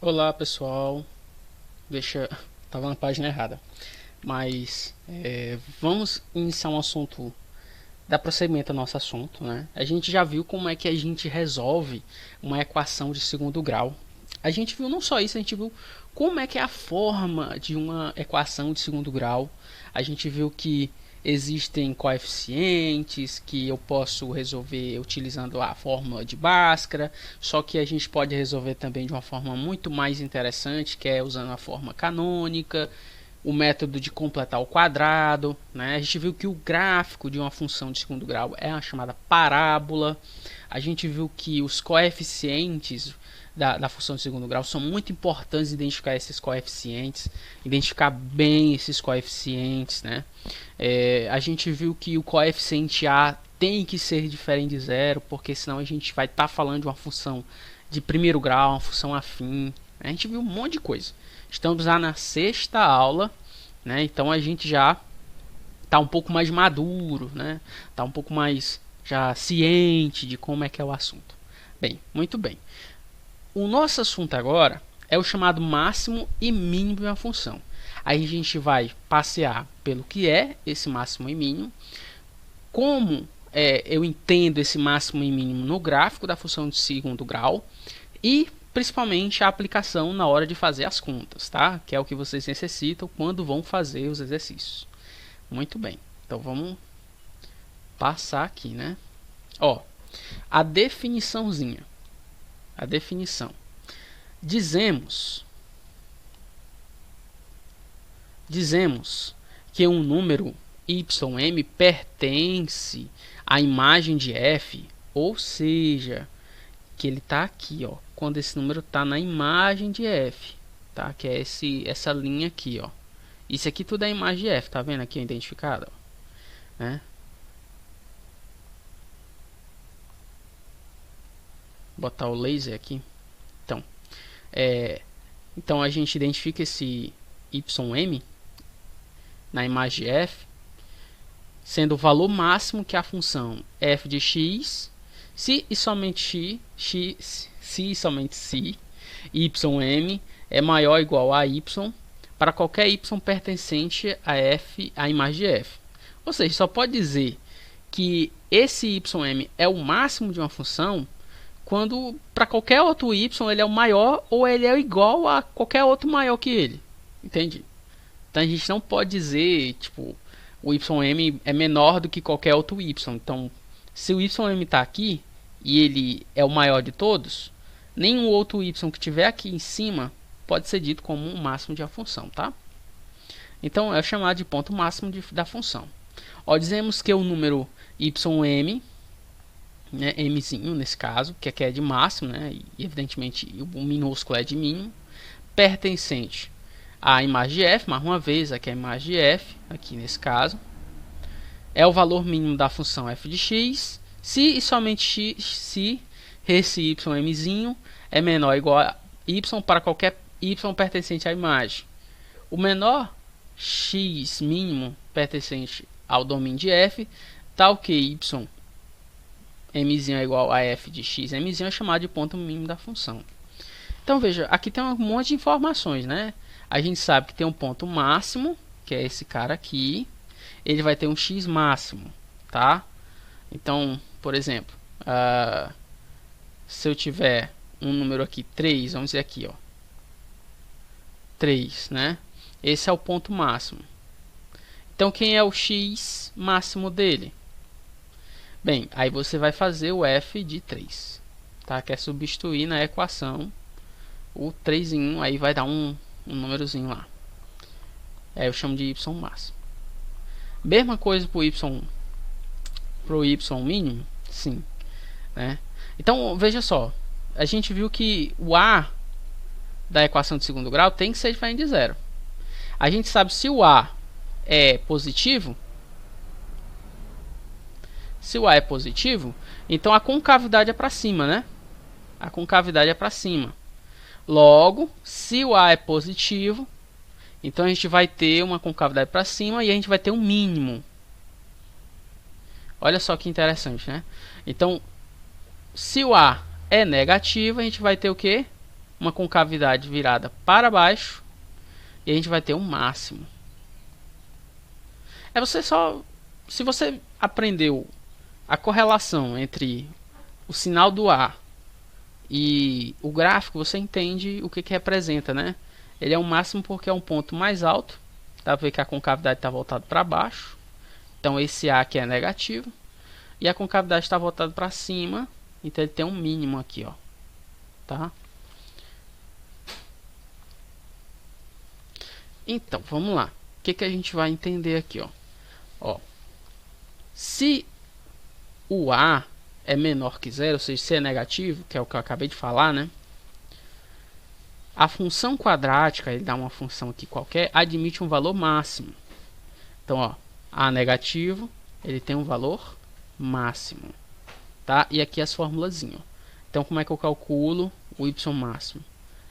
Olá pessoal, tava na página errada, mas vamos iniciar um assunto, dar prosseguimento ao nosso assunto, né? A gente já viu como é que a gente resolve uma equação de segundo grau. A gente viu não só isso, a gente viu como é que é a forma de uma equação de segundo grau. A gente viu que existem coeficientes que eu posso resolver utilizando a fórmula de Bhaskara, só que a gente pode resolver também de uma forma muito mais interessante, que é usando a forma canônica, o método de completar o quadrado, né? A gente viu que o gráfico de uma função de segundo grau é a chamada parábola. A gente viu que os coeficientes da função de segundo grau são muito importantes identificar esses coeficientes, identificar bem esses coeficientes, né? A gente viu que o coeficiente A tem que ser diferente de zero, porque senão a gente vai estar falando de uma função de primeiro grau, uma função afim. A gente viu um monte de coisa. Estamos lá na sexta aula, né? Então a gente já está um pouco mais maduro, né? Está um pouco mais já ciente de como é que é o assunto. Bem, muito bem. O nosso assunto agora é o chamado máximo e mínimo de uma função. Aí a gente vai passear pelo que é esse máximo e mínimo, como eu entendo esse máximo e mínimo no gráfico da função de segundo grau e principalmente a aplicação na hora de fazer as contas, tá? Que é o que vocês necessitam quando vão fazer os exercícios. Muito bem, então vamos passar aqui, né? Ó, a definiçãozinha. A definição. Dizemos que um número ym pertence à imagem de f, ou seja, que ele está aqui, ó, quando esse número está na imagem de f, tá? Que é essa linha aqui, ó. Isso aqui tudo é a imagem de f, tá vendo aqui identificado, ó, né? Botar o laser aqui. Então a gente identifica esse ym na imagem de f sendo o valor máximo que a função f de x, se e somente se ym é maior ou igual a y para qualquer y pertencente a f, a imagem de f. Ou seja, só pode dizer que esse ym é o máximo de uma função quando para qualquer outro y ele é o maior ou ele é igual a qualquer outro maior que ele. Entende? Então a gente não pode dizer, tipo, o ym é menor do que qualquer outro y. Então, se o ym está aqui e ele é o maior de todos, nenhum outro y que tiver aqui em cima pode ser dito como um máximo de uma função, tá? Então, é chamado de ponto máximo da função. Ó, dizemos que o número ym, né, mzinho nesse caso, que aqui é de máximo, né, e evidentemente o minúsculo é de mínimo, pertencente à imagem de f, mais uma vez, aqui é a imagem de f, aqui nesse caso, é o valor mínimo da função f de x, se e somente se esse ymzinho é menor ou igual a y para qualquer y pertencente à imagem. O menor x mínimo pertencente ao domínio de f, tal que y mzinho é igual a f de x mzinho é chamado de ponto mínimo da função. Então veja, aqui tem um monte de informações, né? A gente sabe que tem um ponto máximo, que é esse cara aqui. Ele vai ter um x máximo, tá? Então, por exemplo, se eu tiver um número aqui, 3, vamos dizer aqui, ó, 3, né? Esse é o ponto máximo. Então, quem é o x máximo dele? Bem, aí você vai fazer o f de 3, tá? Que é substituir na equação o 3 em 1, aí vai dar um númerozinho lá. Aí eu chamo de y máximo. Mesma coisa pro y mínimo, sim, né? Então, veja só, a gente viu que o a da equação de segundo grau tem que ser diferente de zero. A gente sabe se o a é positivo, então a concavidade é para cima, né? A concavidade é para cima. Logo, se o a é positivo, então a gente vai ter uma concavidade para cima e a gente vai ter um mínimo. Olha só que interessante, né? Então, se o a é negativo, a gente vai ter o quê? uma concavidade virada para baixo e a gente vai ter um máximo. Se você aprendeu a correlação entre o sinal do A e o gráfico, você entende o que representa, né? Ele é um máximo porque é um ponto mais alto. Dá para ver que a concavidade está voltada para baixo. Então esse A aqui é negativo. E a concavidade está voltada para cima. Então ele tem um mínimo aqui, ó. Tá? Então, vamos lá. O que a gente vai entender aqui, ó? Se o A é menor que zero, ou seja, se é negativo, que é o que eu acabei de falar, né? A função quadrática, ele dá uma função aqui qualquer, admite um valor máximo. Então, ó, A negativo, ele tem um valor máximo, tá? E aqui as formulazinhas. Então, como é que eu calculo o y máximo?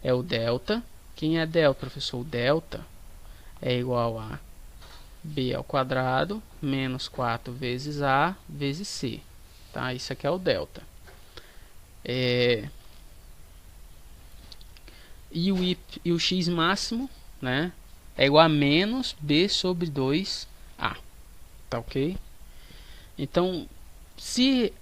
É o delta. Quem é delta, professor? O delta é igual a b ao quadrado menos 4 vezes a vezes c, tá? Isso aqui é o delta. E o x máximo, né, é igual a menos b sobre 2a, tá ok? Então, se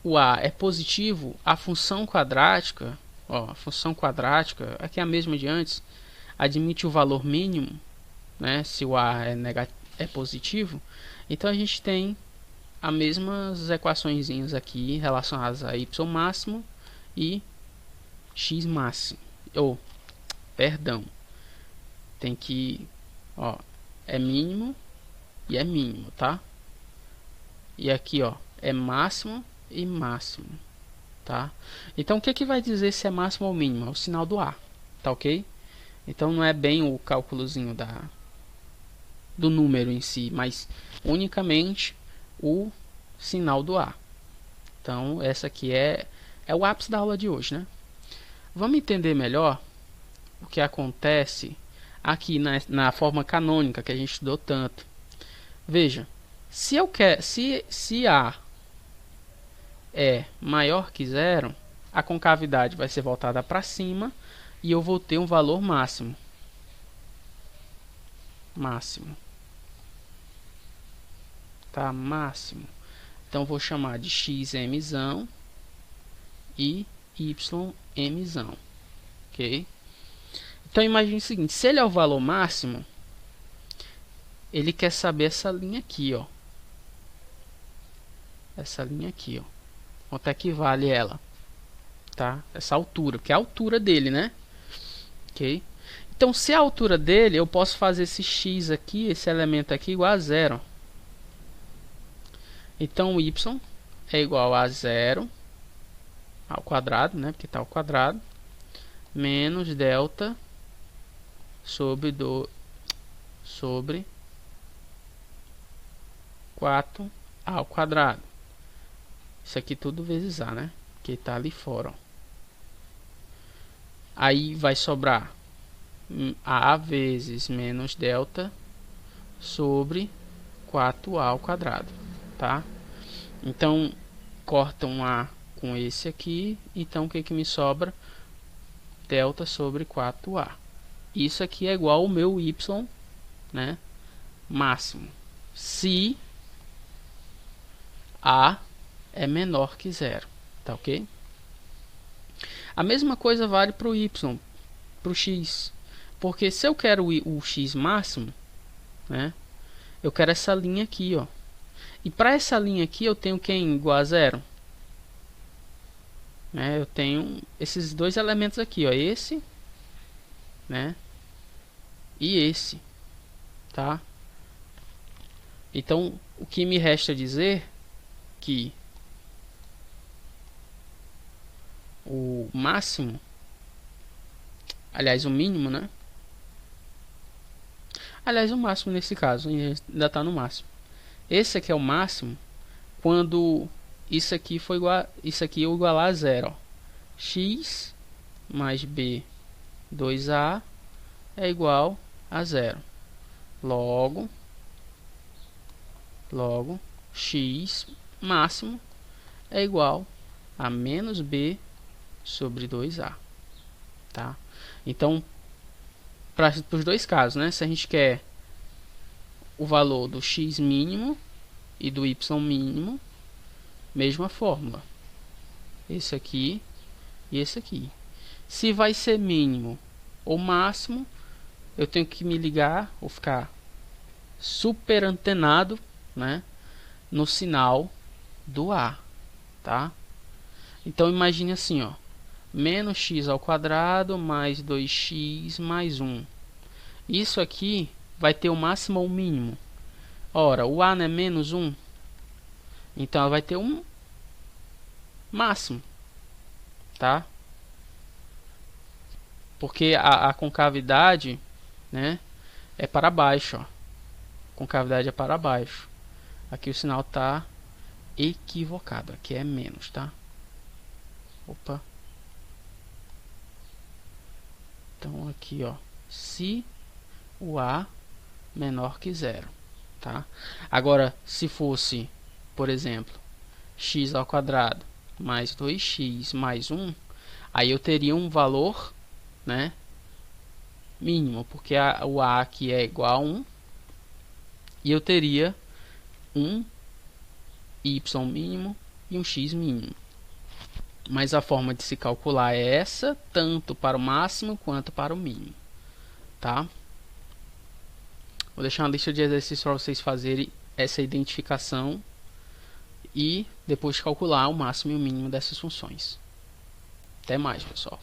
o a é positivo, a função quadrática, a função quadrática, aqui é a mesma de antes, admite o valor mínimo, né? Se o a é positivo, então a gente tem as mesmas equaçõezinhas aqui relacionadas a y máximo e x máximo. Perdão, tem que, é mínimo e é mínimo, tá? E aqui, é máximo e máximo, tá? Então o que vai dizer se é máximo ou mínimo? É o sinal do A, tá ok? Então não é bem o cálculozinho do número em si, mas unicamente o sinal do A. Então essa aqui é o ápice da aula de hoje, né? Vamos entender melhor o que acontece aqui na forma canônica que a gente estudou tanto. Veja, se A é maior que zero, a concavidade vai ser voltada para cima e eu vou ter um valor máximo. Tá? Máximo. Então vou chamar de xmzão e ymzão. Ok? Então imagine o seguinte, se ele é o valor máximo, ele quer saber essa linha aqui, ó. Essa linha aqui, ó. Quanto é que vale ela? Tá? Essa altura, que é a altura dele, né? Ok? Então, se a altura dele, eu posso fazer esse x aqui, esse elemento aqui, igual a zero. Então, o y é igual a zero ao quadrado, né? Porque está ao quadrado, menos delta sobre 4 ao quadrado. Isso aqui tudo vezes a, né? Que está ali fora, ó. Aí vai sobrar a vezes menos delta sobre 4a ao quadrado, tá? Então, corta um a com esse aqui, então o que me sobra? Delta sobre 4a. Isso aqui é igual ao meu y, né, máximo, se a é menor que zero, tá ok? A mesma coisa vale para o y, para o x, porque se eu quero o x máximo, né, eu quero essa linha aqui, ó. E para essa linha aqui eu tenho quem igual a zero? Né, eu tenho esses dois elementos aqui, ó, esse, né, e esse, tá? Então o que me resta dizer que o máximo, aliás o mínimo, né? Aliás o máximo nesse caso ainda está no máximo. Esse aqui é o máximo quando isso aqui for igual, isso aqui eu igualar a zero, ó. X mais b 2a é igual a zero. Logo x máximo é igual a menos b sobre 2a. tá? Então, para os dois casos, né? Se a gente quer o valor do x mínimo e do y mínimo, mesma fórmula. Esse aqui e esse aqui. Se vai ser mínimo ou máximo, eu tenho que me ligar ou ficar super antenado, né, no sinal do A, tá? Então imagine assim, ó, menos x ao quadrado mais 2x mais 1. Isso aqui vai ter o máximo ou o mínimo. Ora, o A não é menos 1, então ela vai ter um máximo, tá? Porque a concavidade, né, é para baixo, ó. Concavidade é para baixo. Aqui o sinal tá equivocado, aqui é menos, tá? Opa. Então aqui, ó, se o A menor que zero, tá? Agora, se fosse, por exemplo, x ao quadrado mais 2x mais 1, aí eu teria um valor, né, mínimo, porque o A aqui é igual a 1, e eu teria um y mínimo e um x mínimo. Mas a forma de se calcular é essa, tanto para o máximo quanto para o mínimo, tá? Vou deixar uma lista de exercícios para vocês fazerem essa identificação e depois calcular o máximo e o mínimo dessas funções. Até mais, pessoal.